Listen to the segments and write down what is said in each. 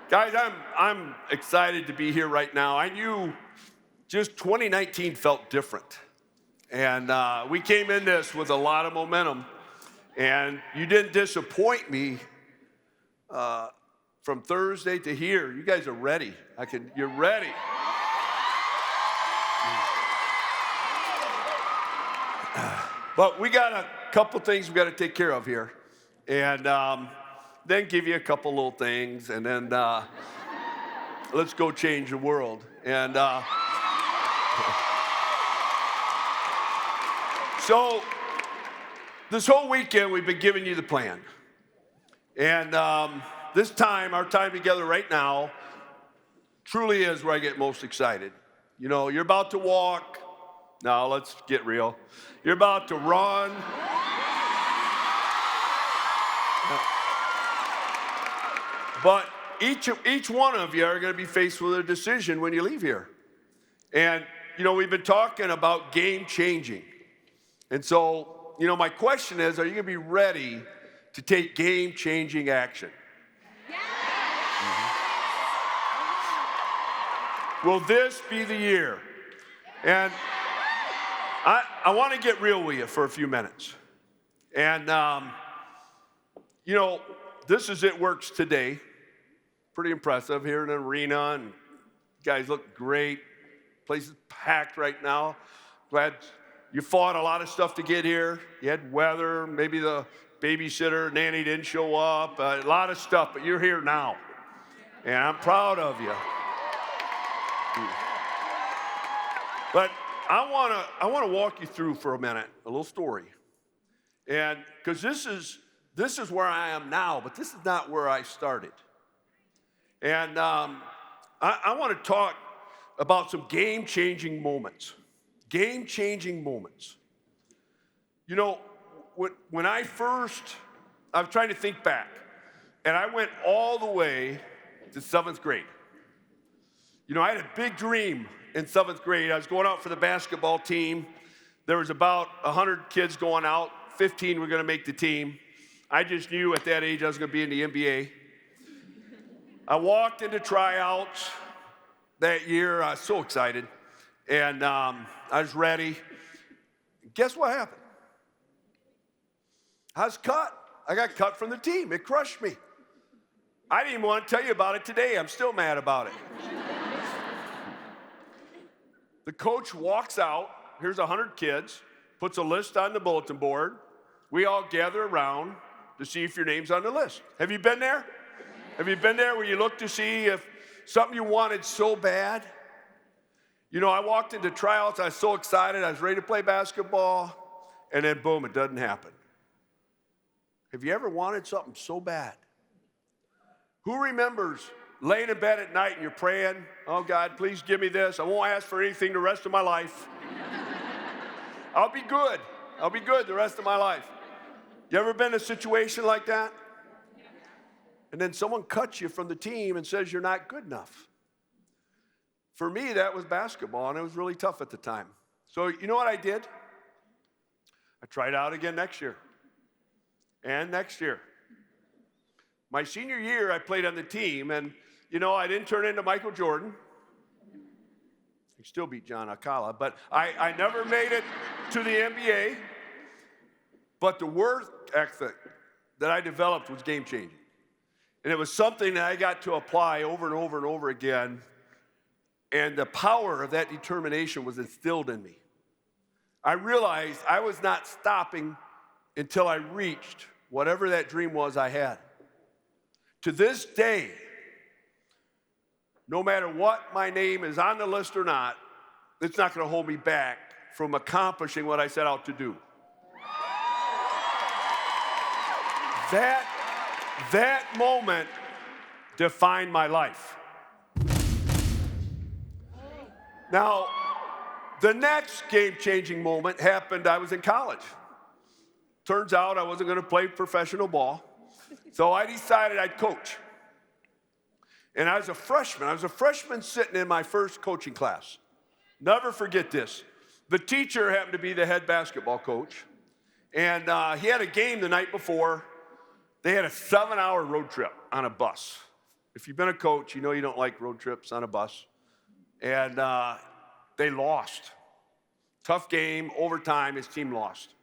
Guys, I'm excited to be here right now. I knew just 2019 felt different. And we came in this with a lot of momentum. And you didn't disappoint me from Thursday to here. You guys are ready. You're ready. But we got a couple things we got to take care of here. And then give you a couple little things, and then let's go change the world. And so this whole weekend, we've been giving you the plan. And this time, our time together right now, truly is where I get most excited. You know, you're about to walk. Now, let's get real. You're about to run. But each one of you are going to be faced with a decision when you leave here. And, you know, we've been talking about game changing. And so, you know, my question is, are you going to be ready to take game changing action? Yeah. Mm-hmm. Will this be the year? And I want to get real with you for a few minutes. And, you know, this is It Works today. Pretty impressive here in an arena, and you guys look great. Place is packed right now. Glad you fought a lot of stuff to get here. You had weather, maybe the babysitter, nanny didn't show up, a lot of stuff, but you're here now. And I'm proud of you. But I want to walk you through for a minute, a little story. And because this is where I am now, but this is not where I started. And I want to talk about some game-changing moments. Game-changing moments. You know, when I was trying to think back, and I went all the way to 7th grade. You know, I had a big dream in 7th grade. I was going out for the basketball team. There was about 100 kids going out. 15 were going to make the team. I just knew at that age I was going to be in the NBA. I walked into tryouts that year. I was so excited. And I was ready. Guess what happened? I was cut. I got cut from the team. It crushed me. I didn't even want to tell you about it today. I'm still mad about it. The coach walks out. Here's 100 kids. Puts a list on the bulletin board. We all gather around to see if your name's on the list. Have you been there? Have you been there where you look to see if something you wanted so bad? You know, I walked into tryouts, I was so excited, I was ready to play basketball, and then boom, it doesn't happen. Have you ever wanted something so bad? Who remembers laying in bed at night and you're praying, oh God, please give me this. I won't ask for anything the rest of my life. I'll be good. I'll be good the rest of my life. You ever been in a situation like that? And then someone cuts you from the team and says you're not good enough. For me, that was basketball, and it was really tough at the time. So you know what I did? I tried out again next year. And next year. My senior year, I played on the team, and, you know, I didn't turn into Michael Jordan. I still beat John Alcala, but I never made it to the NBA. But the work ethic that I developed was game-changing. And it was something that I got to apply over and over and over again. And the power of that determination was instilled in me. I realized I was not stopping until I reached whatever that dream was I had. To this day, no matter what my name is on the list or not, it's not going to hold me back from accomplishing what I set out to do. That moment defined my life. Now, the next game-changing moment happened, I was in college. Turns out I wasn't going to play professional ball, so I decided I'd coach. And I was a freshman sitting in my first coaching class. Never forget this. The teacher happened to be the head basketball coach, and he had a game the night before. They had a 7-hour road trip on a bus. If you've been a coach, you know you don't like road trips on a bus. And they lost. Tough game, overtime, his team lost.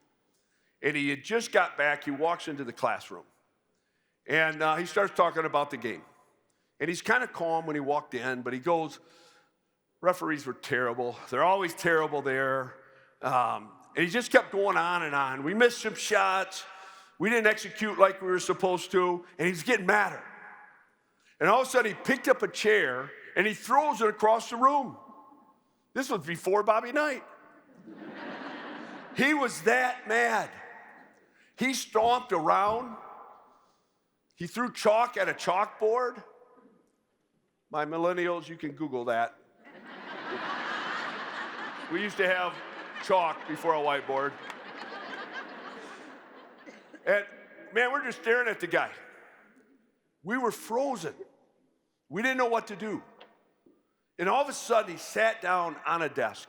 And he had just got back. He walks into the classroom. And he starts talking about the game. And he's kind of calm when he walked in, but he goes, referees were terrible. They're always terrible there. And he just kept going on and on. We missed some shots. We didn't execute like we were supposed to. And he's getting madder. And all of a sudden, he picked up a chair, and he throws it across the room. This was before Bobby Knight. He was that mad. He stomped around. He threw chalk at a chalkboard. My millennials, you can Google that. We used to have chalk before a whiteboard. And man, we're just staring at the guy. We were frozen. We didn't know what to do. And all of a sudden, he sat down on a desk.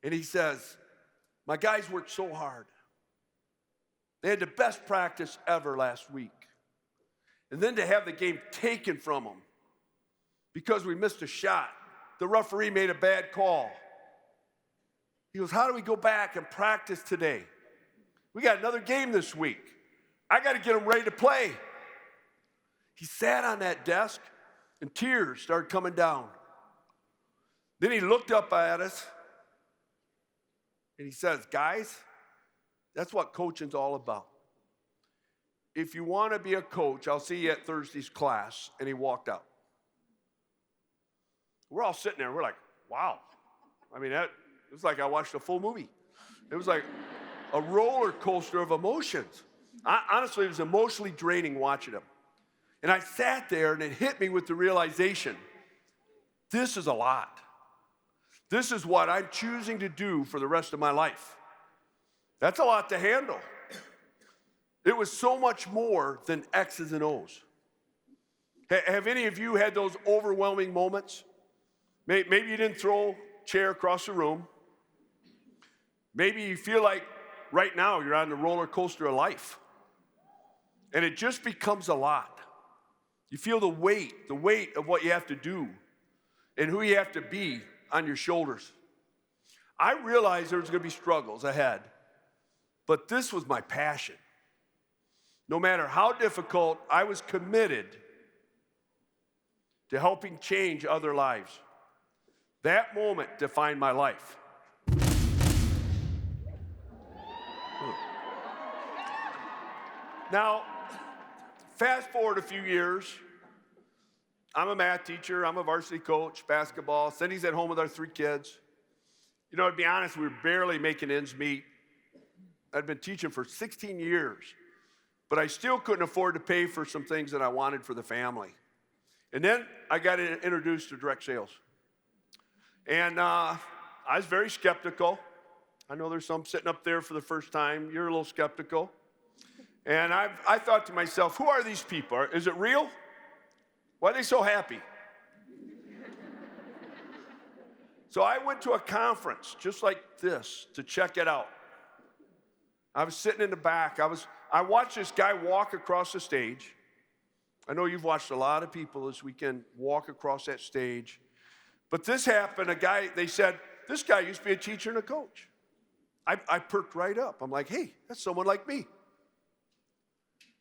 And he says, my guys worked so hard. They had the best practice ever last week. And then to have the game taken from them because we missed a shot. The referee made a bad call. He goes, how do we go back and practice today? We got another game this week. I got to get them ready to play. He sat on that desk and tears started coming down. Then he looked up at us and he says, guys, that's what coaching's all about. If you want to be a coach, I'll see you at Thursday's class. And he walked out. We're all sitting there. We're like, wow. I mean, it was like I watched a full movie. It was like a roller coaster of emotions. Honestly, it was emotionally draining watching him. And I sat there, and it hit me with the realization, this is a lot. This is what I'm choosing to do for the rest of my life. That's a lot to handle. It was so much more than X's and O's. Have any of you had those overwhelming moments? Maybe you didn't throw a chair across the room. Maybe you feel like right now you're on the roller coaster of life. And it just becomes a lot. You feel the weight of what you have to do and who you have to be on your shoulders. I realized there was going to be struggles ahead, but this was my passion. No matter how difficult, I was committed to helping change other lives. That moment defined my life. Now, fast forward a few years. I'm a math teacher. I'm a varsity coach, basketball. Cindy's at home with our 3 kids. You know, to be honest, we were barely making ends meet. I'd been teaching for 16 years, but I still couldn't afford to pay for some things that I wanted for the family. And then I got introduced to direct sales. And I was very skeptical. I know there's some sitting up there for the first time. You're a little skeptical. And I thought to myself, who are these people? Is it real? Why are they so happy? So I went to a conference just like this to check it out. I was sitting in the back. I watched this guy walk across the stage. I know you've watched a lot of people this weekend walk across that stage. But this happened, they said, this guy used to be a teacher and a coach. I perked right up. I'm like, hey, that's someone like me.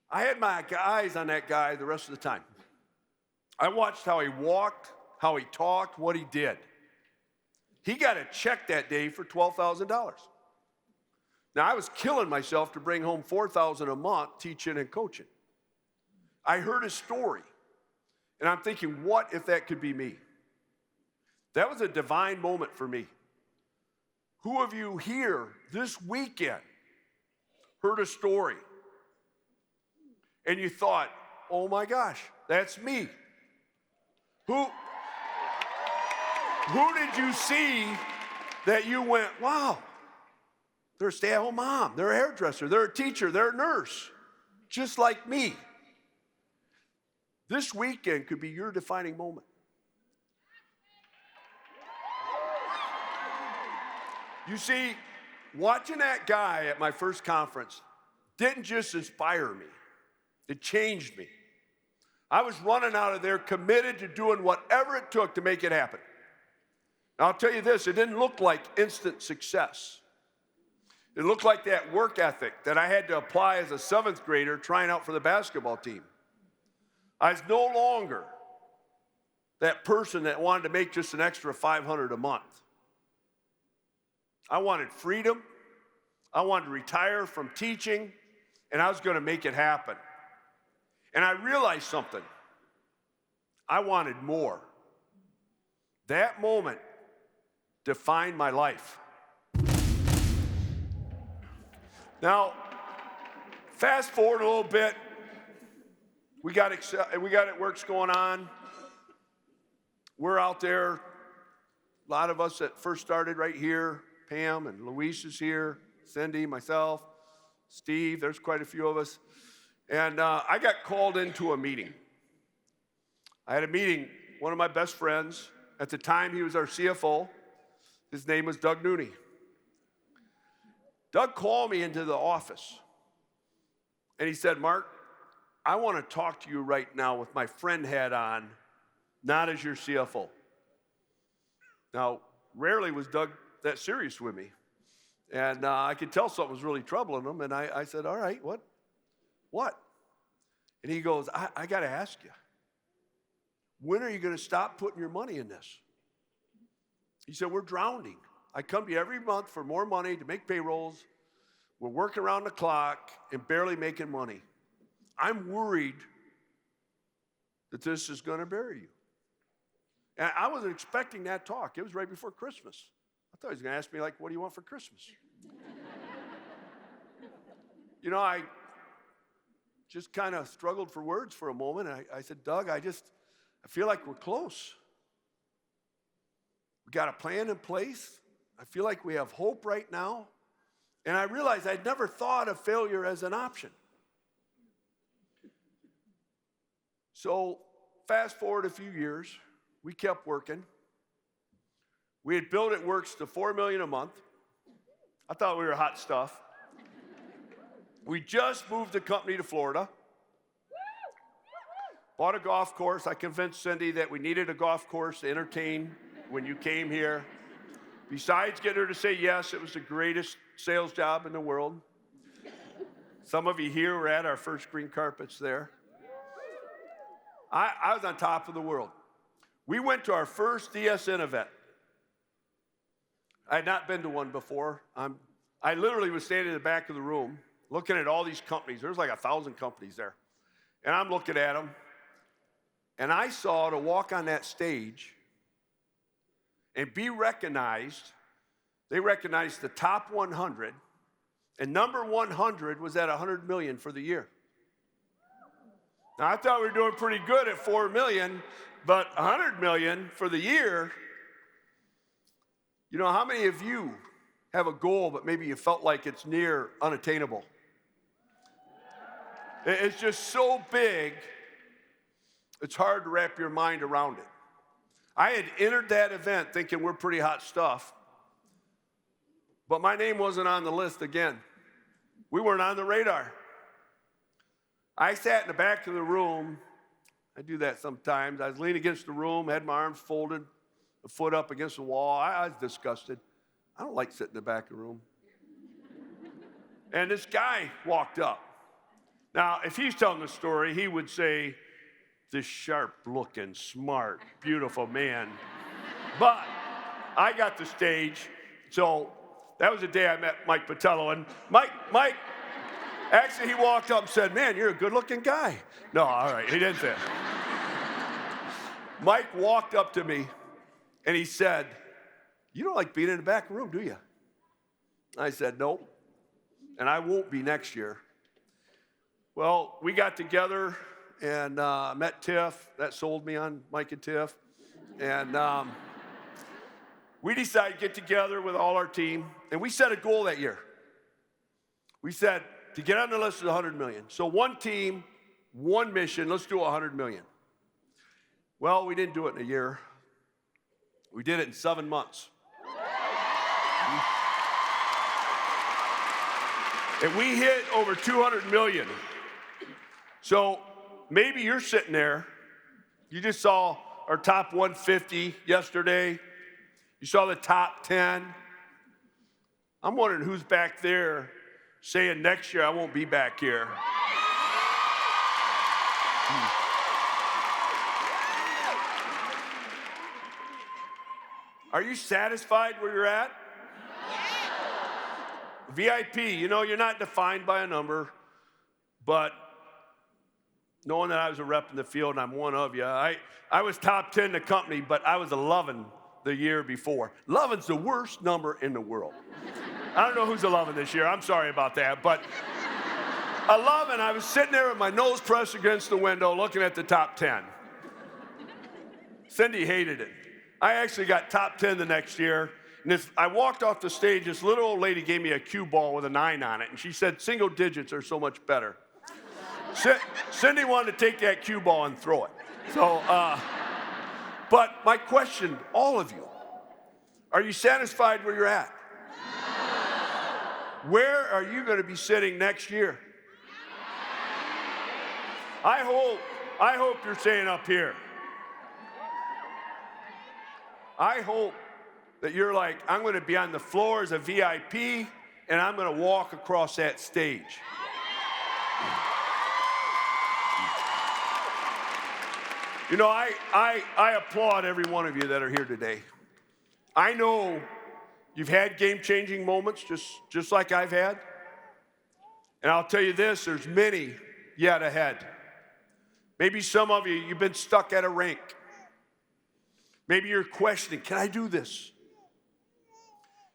I had my eyes on that guy the rest of the time. I watched how he walked, how he talked, what he did. He got a check that day for $12,000. Now, I was killing myself to bring home $4,000 a month teaching and coaching. I heard his story, and I'm thinking, what if that could be me? That was a divine moment for me. Who of you here this weekend heard a story and you thought, oh my gosh, that's me? Who did you see that you went, wow, they're a stay-at-home mom, they're a hairdresser, they're a teacher, they're a nurse, just like me? This weekend could be your defining moment. You see, watching that guy at my first conference didn't just inspire me. It changed me. I was running out of there committed to doing whatever it took to make it happen. Now, I'll tell you this, it didn't look like instant success. It looked like that work ethic that I had to apply as a 7th grader trying out for the basketball team. I was no longer that person that wanted to make just an extra $500 a month. I wanted freedom. I wanted to retire from teaching, and I was going to make it happen. And I realized something. I wanted more. That moment defined my life. Now, fast forward a little bit. We got it works going on. We're out there. A lot of us that first started right here. Pam and Luis is here. Cindy, myself, Steve. There's quite a few of us. And I got called into a meeting. I had a meeting. One of my best friends. At the time, he was our CFO. His name was Doug Nooney. Doug called me into the office, and he said, Mark, I want to talk to you right now with my friend hat on, not as your CFO. Now, rarely was Doug that serious with me, and I could tell something was really troubling him, and I said, all right, what? And he goes, I got to ask you, when are you going to stop putting your money in this? He said, we're drowning. I come to you every month for more money to make payrolls. We're working around the clock and barely making money. I'm worried that this is going to bury you. And I wasn't expecting that talk. It was right before Christmas. I thought he was going to ask me, like, what do you want for Christmas? You know, I just kind of struggled for words for a moment. I said, Doug, I feel like we're close. We got a plan in place. I feel like we have hope right now. And I realized I'd never thought of failure as an option. So fast forward a few years, we kept working. We had built It Works to $4 million a month. I thought we were hot stuff. We just moved the company to Florida. Bought a golf course. I convinced Cindy that we needed a golf course to entertain when you came here. Besides getting her to say yes, it was the greatest sales job in the world. Some of you here were at our first green carpets there. I was on top of the world. We went to our first DSN event. I had not been to one before. I literally was standing in the back of the room looking at all these companies. There's like 1,000 companies there. And I'm looking at them. And I saw to walk on that stage and be recognized, they recognized the top 100, and number 100 was at 100 million for the year. Now, I thought we were doing pretty good at 4 million, but 100 million for the year, you know, how many of you have a goal, but maybe you felt like it's near unattainable? It's just so big, it's hard to wrap your mind around it. I had entered that event thinking we're pretty hot stuff, but my name wasn't on the list again. We weren't on the radar. I sat in the back of the room. I do that sometimes. I was leaning against the room, had my arms folded, a foot up against the wall. I was disgusted. I don't like sitting in the back of the room. And this guy walked up. Now, if he's telling the story, he would say, this sharp-looking, smart, beautiful man. But I got the stage, so that was the day I met Mike Patello. And Mike, actually, he walked up and said, man, you're a good-looking guy. No, all right, he didn't say it. Mike walked up to me, and he said, you don't like being in the back room, do you? I said, nope, and I won't be next year. Well, we got together and met Tiff. That sold me on Mike and Tiff. And we decided to get together with all our team, and we set a goal that year. We said to get on the list of 100 million. So one team, one mission, let's do 100 million. Well, we didn't do it in a year. We did it in 7 months. And we hit over 200 million. So maybe you're sitting there. You just saw our top 150 yesterday. You saw the top 10. I'm wondering who's back there saying next year I won't be back here. Are you satisfied where you're at? VIP, you know, you're not defined by a number, but knowing that I was a rep in the field and I'm one of you, I was top 10 in the company, but I was 11 the year before. 11's the worst number in the world. I don't know who's 11 this year. I'm sorry about that, but 11, I was sitting there with my nose pressed against the window looking at the top 10. Cindy hated it. I actually got top 10 the next year. And I walked off the stage, this little old lady gave me a cue ball with a 9 on it, and she said, single digits are so much better. Cindy wanted to take that cue ball and throw it. So, but my question, all of you, are you satisfied where you're at? Where are you going to be sitting next year? I hope you're saying up here. I hope that you're like, I'm going to be on the floor as a VIP, and I'm going to walk across that stage. You know, I applaud every one of you that are here today. I know you've had game-changing moments just like I've had. And I'll tell you this, there's many yet ahead. Maybe some of you, you've been stuck at a rink. Maybe you're questioning, can I do this?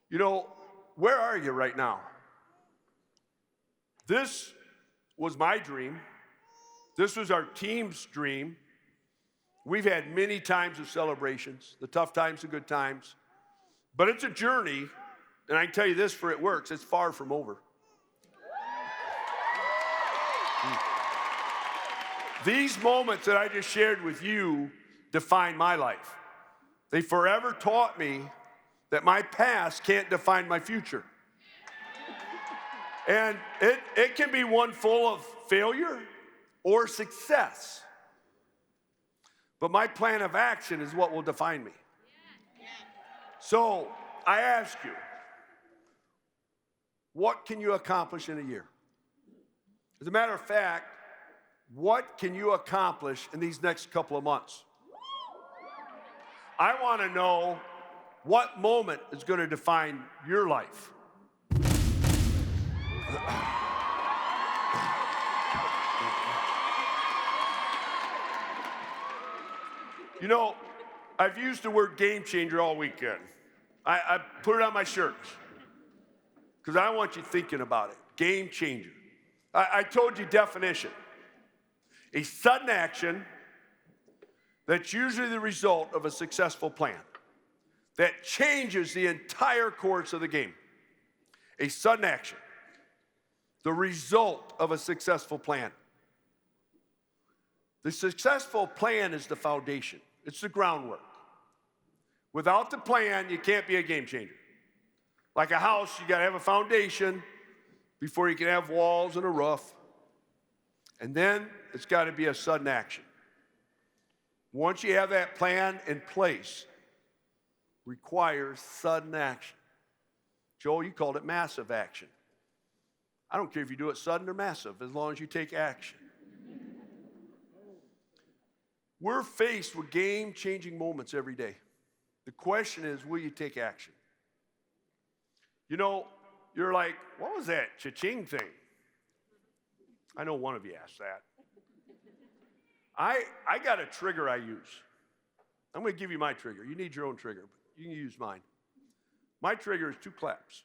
You know, where are you right now? This was my dream. This was our team's dream. We've had many times of celebrations, the tough times, the good times. But it's a journey, and I can tell you this, for it works, it's far from over. These moments that I just shared with you define my life. They forever taught me that my past can't define my future. And it can be one full of failure or success. But my plan of action is what will define me. So I ask you, what can you accomplish in a year? As a matter of fact, what can you accomplish in these next couple of months? I want to know what moment is going to define your life. You know, I've used the word game changer all weekend. I put it on my shirts because I want you thinking about it. Game changer. I told you definition. A sudden action that's usually the result of a successful plan that changes the entire course of the game. A sudden action, the result of a successful plan. The successful plan is the foundation. It's the groundwork. Without the plan, you can't be a game changer. Like a house, you gotta have a foundation before you can have walls and a roof. And then it's gotta be a sudden action. Once you have that plan in place, requires sudden action. Joel, you called it massive action. I don't care if you do it sudden or massive, as long as you take action. We're faced with game-changing moments every day. The question is, will you take action? You know, you're like, what was that cha-ching thing? I know one of you asked that. I got a trigger I use. I'm going to give you my trigger. You need your own trigger, but you can use mine. My trigger is 2 claps.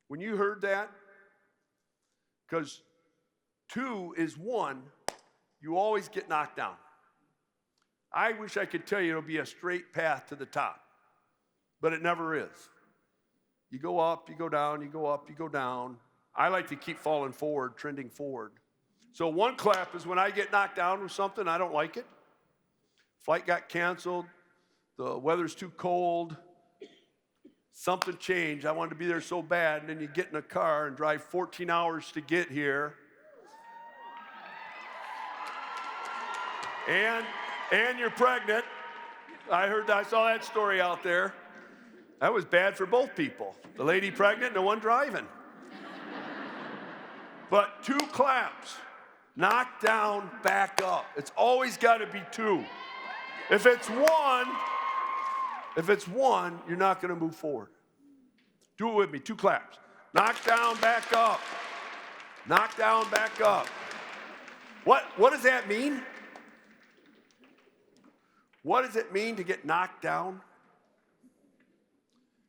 When you heard that, because 2 is 1, you always get knocked down. I wish I could tell you it'll be a straight path to the top, but it never is. You go up, you go down, you go up, you go down. I like to keep falling forward, trending forward. So 1 clap is when I get knocked down with something, I don't like it. Flight got canceled, the weather's too cold, something changed. I wanted to be there so bad, and then you get in a car and drive 14 hours to get here. and you're pregnant. I saw that story out there. That was bad for both people. The lady pregnant and the one driving. But 2 claps, knock down, back up. It's always got to be 2. If it's one, you're not going to move forward. Do it with me, 2 claps. Knock down, back up. Knock down, back up. What does that mean? What does it mean to get knocked down?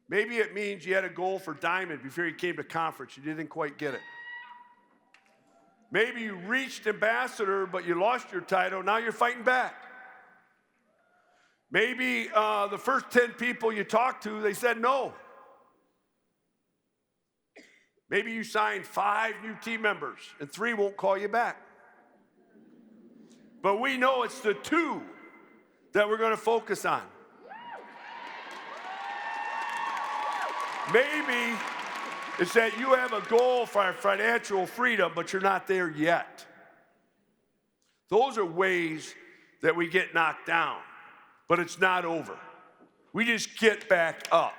Maybe it means you had a goal for diamond before you came to conference. You didn't quite get it. Maybe you reached ambassador, but you lost your title. Now you're fighting back. Maybe the first 10 people you talked to, they said no. Maybe you signed 5 new team members and 3 won't call you back. But we know it's the 2 that we're going to focus on. Maybe it's that you have a goal for financial freedom, but you're not there yet. Those are ways that we get knocked down, but it's not over. We just get back up.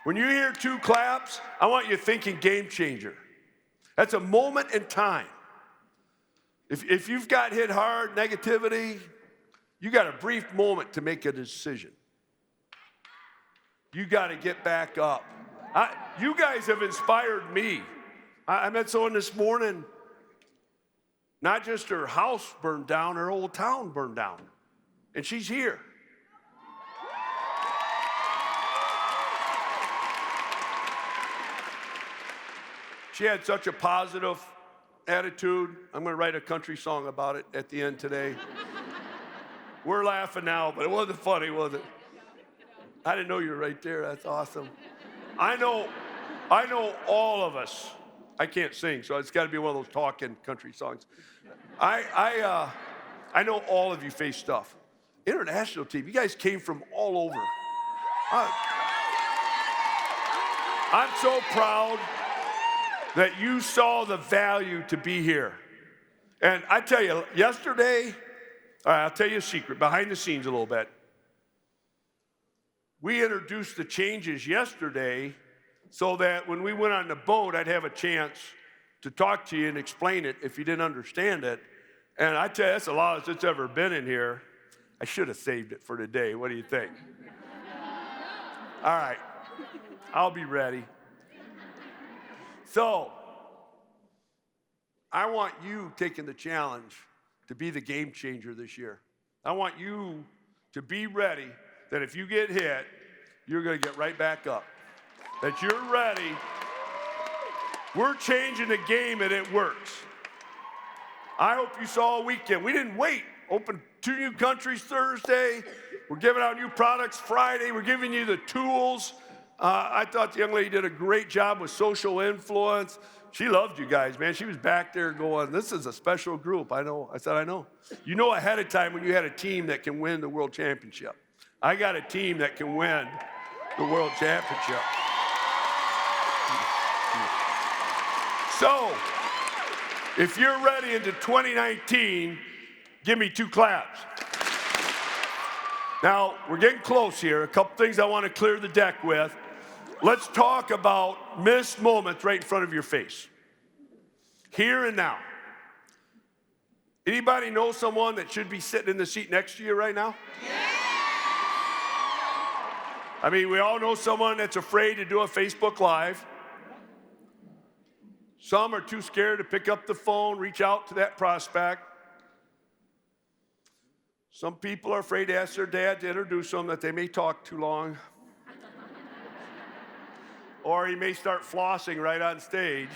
When you hear 2 claps, I want you thinking game changer. That's a moment in time. If you've got hit hard, negativity, you got a brief moment to make a decision. You got to get back up. You guys have inspired me. I met someone this morning, not just her house burned down, her whole town burned down. And she's here. She had such a positive attitude. I'm going to write a country song about it at the end today. We're laughing now, but it wasn't funny, was it? I didn't know you were right there. That's awesome. I know all of us. I can't sing, so it's got to be one of those talking country songs. I know all of you face stuff. International team, you guys came from all over. I'm so proud that you saw the value to be here. And I tell you, yesterday, I'll tell you a secret, behind the scenes a little bit. We introduced the changes yesterday so that when we went on the boat, I'd have a chance to talk to you and explain it if you didn't understand it. And I tell you, that's the loudest it's ever been in here. I should have saved it for today. What do you think? All right, I'll be ready. So, I want you taking the challenge to be the game changer this year. I want you to be ready that if you get hit, you're going to get right back up. That you're ready. We're changing the game and it works. I hope you saw a weekend. We didn't wait. Opened 2 new countries Thursday. We're giving out new products Friday. We're giving you the tools. I thought the young lady did a great job with social influence. She loved you guys, man. She was back there going, this is a special group. I know. I said, I know. You know ahead of time when you had a team that can win the world championship. I got a team that can win the world championship. So, if you're ready into 2019, give me 2 claps. Now, we're getting close here. A couple things I want to clear the deck with. Let's talk about missed moments right in front of your face. Here and now. Anybody know someone that should be sitting in the seat next to you right now? Yeah. I mean, we all know someone that's afraid to do a Facebook Live. Some are too scared to pick up the phone, reach out to that prospect. Some people are afraid to ask their dad to introduce them, that they may talk too long. Or he may start flossing right on stage.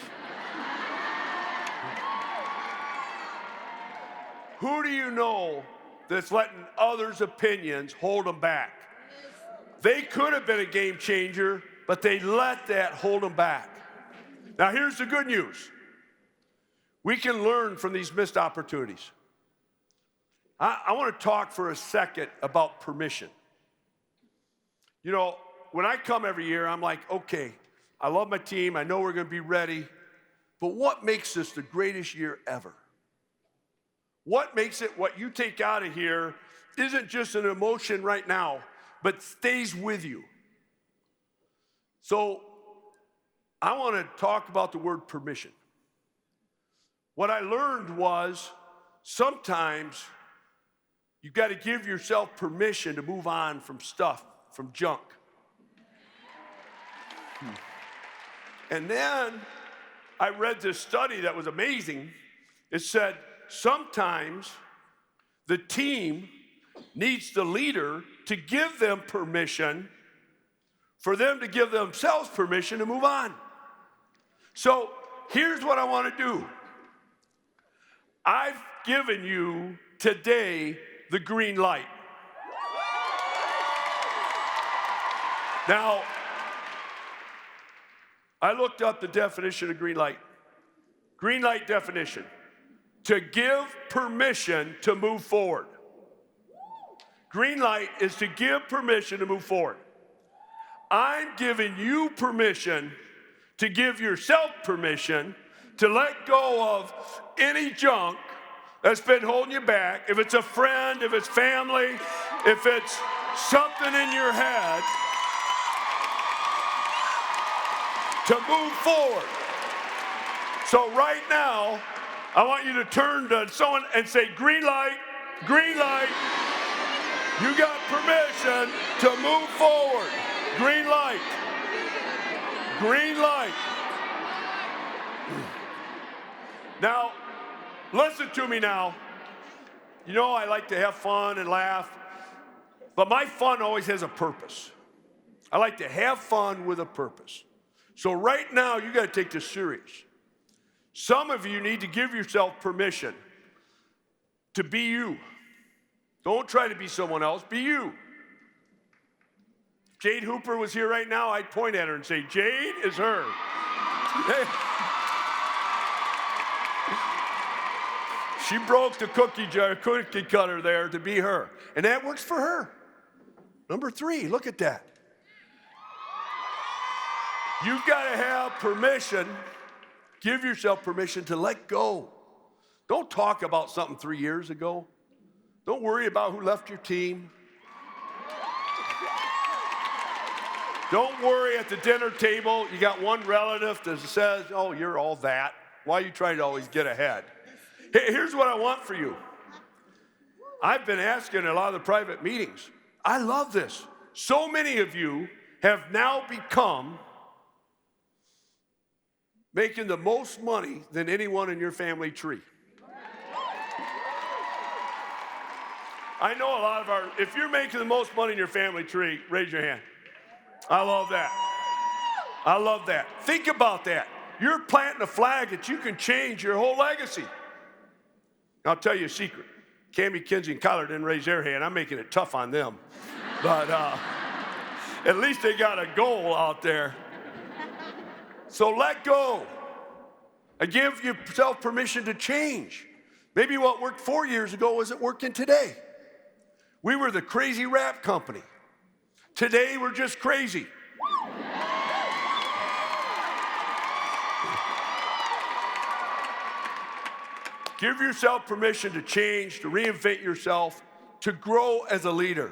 Who do you know that's letting others' opinions hold them back? They could have been a game changer, but they let that hold them back. Now, here's the good news. We can learn from these missed opportunities. I want to talk for a second about permission. You know, when I come every year, I'm like, okay, I love my team. I know we're going to be ready. But what makes this the greatest year ever? What makes it what you take out of here isn't just an emotion right now, but stays with you. So I want to talk about the word permission. What I learned was sometimes you've got to give yourself permission to move on from stuff, from junk. And then I read this study that was amazing. It said sometimes the team needs the leader to give them permission for them to give themselves permission to move on. So here's what I want to do. I've given you today the green light. Now, I looked up the definition of green light. Green light definition: to give permission to move forward. Green light is to give permission to move forward. I'm giving you permission to give yourself permission to let go of any junk that's been holding you back. If it's a friend, if it's family, if it's something in your head, to move forward. So right now, I want you to turn to someone and say, green light, green light. You got permission to move forward. Green light. Green light. Now, listen to me now. You know I like to have fun and laugh, but my fun always has a purpose. I like to have fun with a purpose. So right now, you got to take this serious. Some of you need to give yourself permission to be you. Don't try to be someone else, be you. If Jade Hooper was here right now, I'd point at her and say, Jade is her. She broke the cookie cutter there to be her. And that works for her. Number 3, look at that. You've got to have permission, give yourself permission to let go. Don't talk about something 3 years ago. Don't worry about who left your team. Don't worry at the dinner table. You got one relative that says, oh, you're all that. Why are you trying to always get ahead? Here's what I want for you. I've been asking in a lot of the private meetings. I love this. So many of you have now become making the most money than anyone in your family tree. I know a lot of if you're making the most money in your family tree, raise your hand. I love that. I love that. Think about that. You're planting a flag that you can change your whole legacy. I'll tell you a secret. Cammie, Kinsey, and Kyler didn't raise their hand. I'm making it tough on them. But at least they got a goal out there. So let go. And give yourself permission to change. Maybe what worked 4 years ago isn't working today. We were the crazy rap company. Today, we're just crazy. Give yourself permission to change, to reinvent yourself, to grow as a leader.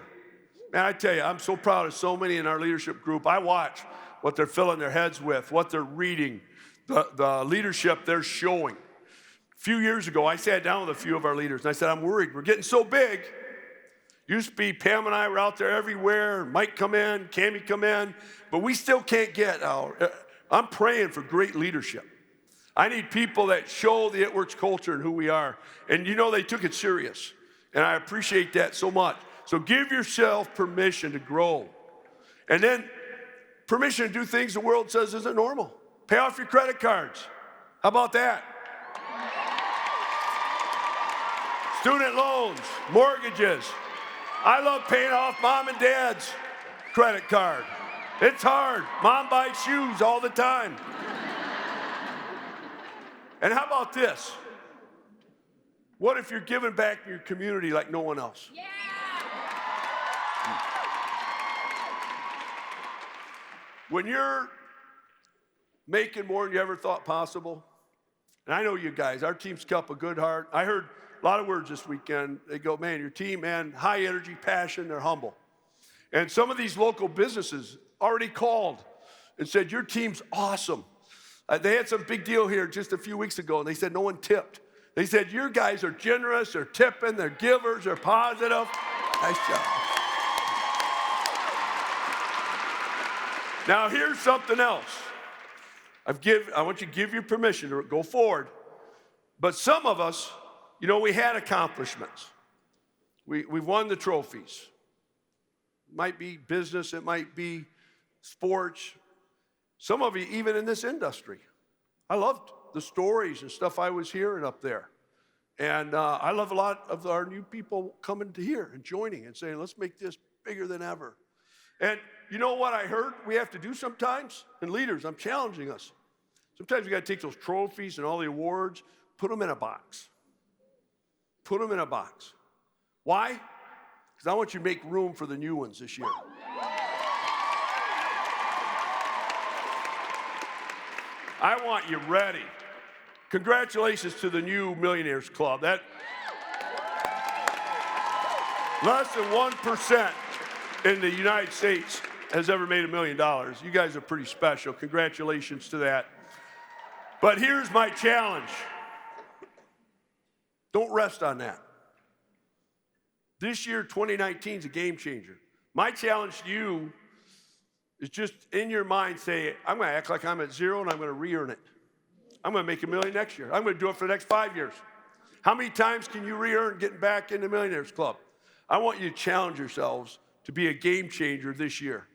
Man, I tell you, I'm so proud of so many in our leadership group. I watch what they're filling their heads with, what they're reading, the leadership they're showing. A few years ago, I sat down with a few of our leaders, and I said, I'm worried. We're getting so big. Used to be Pam and I were out there everywhere. Mike come in, Cammie come in, but we still can't get out. I'm praying for great leadership. I need people that show the It Works culture and who we are. And you know, they took it serious. And I appreciate that so much. So give yourself permission to grow. And then permission to do things the world says isn't normal. Pay off your credit cards. How about that? Student loans, mortgages. I love paying off mom and dad's credit card. It's hard. Mom buys shoes all the time. And how about this? What if you're giving back to your community like no one else? Yeah. When you're making more than you ever thought possible, And I know you guys, our team's kept a good heart. I heard a lot of words this weekend. They go, man, your team, man, high energy, passion, they're humble. And some of these local businesses already called and said, your team's awesome. They had some big deal here just a few weeks ago, and they said no one tipped. They said, your guys are generous, they're tipping, they're givers, they're positive. Nice job. Now, here's something else. I want you to give your permission to go forward. But some of us, you know, we had accomplishments. We've won the trophies. It might be business, it might be sports. Some of you, even in this industry. I loved the stories and stuff I was hearing up there. And I love a lot of our new people coming to here and joining and saying, let's make this bigger than ever. And you know what I heard we have to do sometimes? And leaders, I'm challenging us. Sometimes we got to take those trophies and all the awards, put them in a box. Put them in a box. Why? Because I want you to make room for the new ones this year. I want you ready. Congratulations to the new Millionaires Club. That less than 1% in the United States has ever made $1 million. You guys are pretty special. Congratulations to that. But here's my challenge. Don't rest on that. This year, 2019, is a game changer. My challenge to you is just in your mind say, I'm going to act like I'm at zero and I'm going to re-earn it. I'm going to make $1 million next year. I'm going to do it for the next 5 years. How many times can you re-earn getting back in the Millionaires Club? I want you to challenge yourselves to be a game changer this year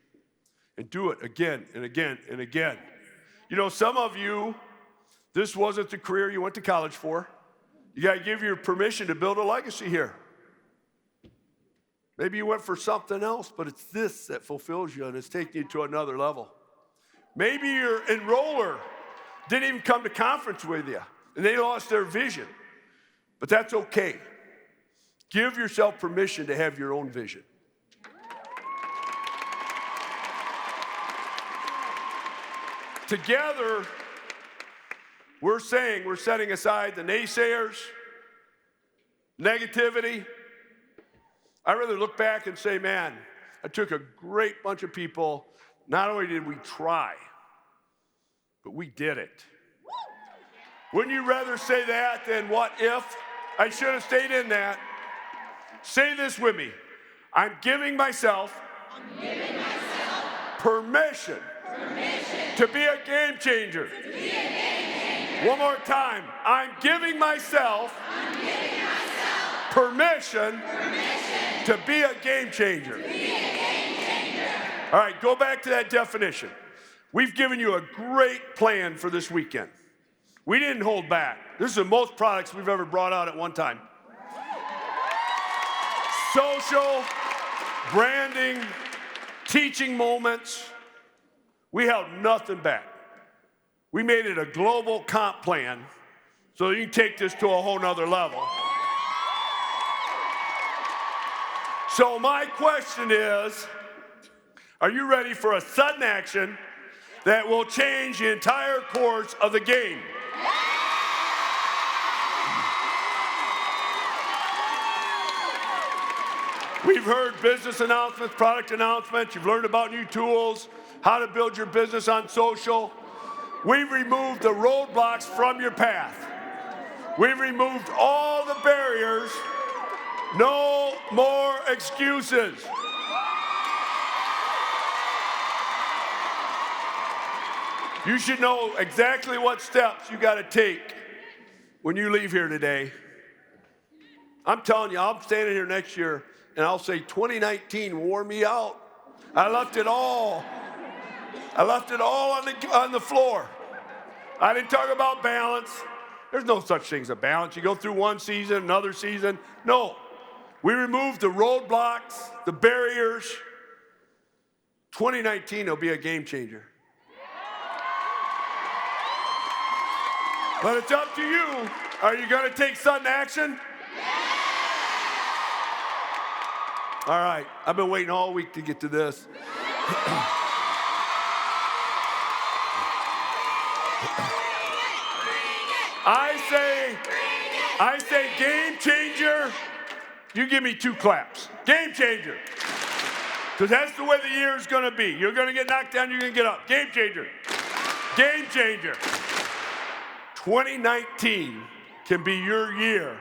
and do it again and again and again. You know, some of you, this wasn't the career you went to college for. You got to give your permission to build a legacy here. Maybe you went for something else, but it's this that fulfills you and it's taking you to another level. Maybe your enroller didn't even come to conference with you and they lost their vision, but that's okay. Give yourself permission to have your own vision. Together, we're setting aside the naysayers, negativity. I'd rather look back and say, man, I took a great bunch of people. Not only did we try, but we did it. Wouldn't you rather say that than what if? I should have stayed in that. Say this with me. I'm giving myself permission to be a game changer. One more time. I'm giving myself permission to be a game changer. All right, go back to that definition. We've given you a great plan for this weekend. We didn't hold back. This is the most products we've ever brought out at one time. Social, branding, teaching moments. We held nothing back. We made it a global comp plan so you can take this to a whole nother level. So my question is, are you ready for a sudden action that will change the entire course of the game? We've heard business announcements, product announcements. You've learned about new tools, how to build your business on social. We've removed the roadblocks from your path. We've removed all the barriers. No more excuses. You should know exactly what steps you got to take when you leave here today. I'm telling you, I'm standing here next year and I'll say 2019 wore me out. I left it all. I left it all on the floor. I didn't talk about balance. There's no such thing as a balance. You go through one season, another season. No. We removed the roadblocks, the barriers. 2019 will be a game changer. But it's up to you. Are you going to take sudden action? All right. I've been waiting all week to get to this. I I say game changer. You give me 2 claps. Game changer. Because that's the way the year is going to be. You're going to get knocked down, you're going to get up. Game changer. Game changer. 2019 can be your year.